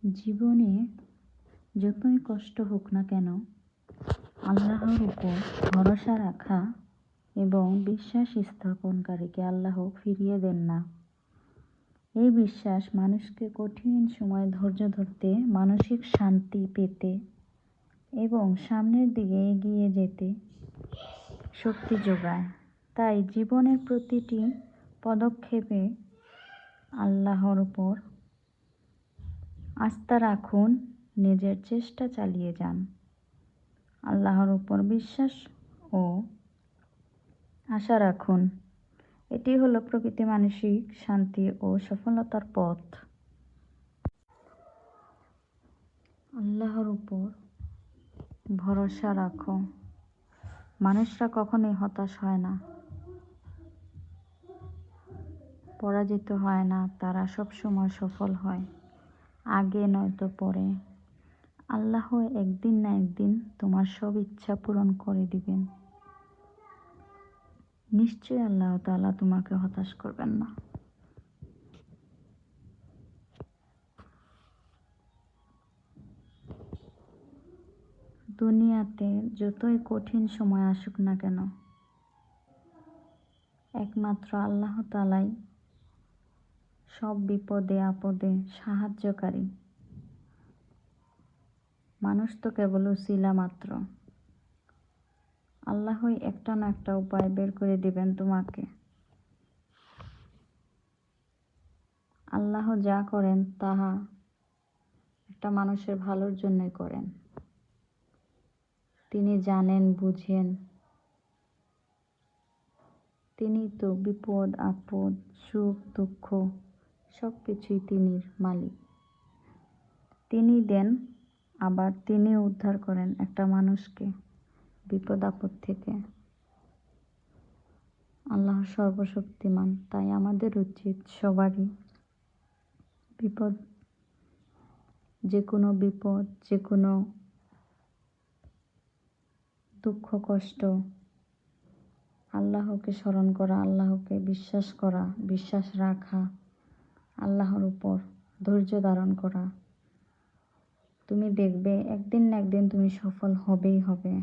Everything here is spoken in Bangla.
জীবনে যতই কষ্ট হোক না কেন, আল্লাহর উপর ভরসা রাখা এবং বিশ্বাস স্থাপনকারীকে আল্লাহ ফিরিয়ে দেন না। এই বিশ্বাস মানুষকে কঠিন সময় ধৈর্য ধরতে, মানসিক শান্তি পেতে এবং সামনের দিকে এগিয়ে যেতে শক্তি যোগায়। তাই জীবনের প্রতিটি পদক্ষেপে আল্লাহর উপর আস্থা রাখুন, নিজের চেষ্টা চালিয়ে যান। আল্লাহর উপর বিশ্বাস ও আশা রাখুন। এটি হলো প্রকৃত মানসিক শান্তি ও সফলতার পথ। আল্লাহর উপর ভরসা রাখো। মানুষরা কখনোই হতাশ হয় না, পরাজিত হয় না, তারা সবসময় সফল হয়, আগে নয়তো পরে। আল্লাহ একদিন না একদিন তোমার সব ইচ্ছা পূরণ করে দিবেন। নিশ্চয়ই আল্লাহ তাআলা তোমাকে হতাশ করবেন না। দুনিয়াতে যতই কঠিন সময় আসুক না কেন, একমাত্র আল্লাহ তাআলাই সব বিপদে আপদে সাহায্যকারী। মানুষ তো কেবল উসিলা মাত্র। আল্লাহই একটা না একটা উপায় বের করে দিবেন তোমাকে। আল্লাহ যা করেন তাহা একটা মানুষের ভালোর জন্যই করেন। তিনি জানেন, বুঝেন। তিনি তো বিপদ আপদ, সুখ দুঃখ সব কিছুই তিনির মালিক। তিনি দেন, আবার তিনি উদ্ধার করেন একটা মানুষকে বিপদ আপদ থেকে। আল্লাহ সর্বশক্তিমান। তাই আমাদের উচিত সবারই যে কোনো দুঃখ কষ্ট আল্লাহকে স্মরণ করা, আল্লাহকে বিশ্বাস করা, বিশ্বাস রাখা, আল্লাহর উপর ধৈর্য ধারণ করা। তুমি দেখবে একদিন না একদিন তুমি সফল হবেই হবে।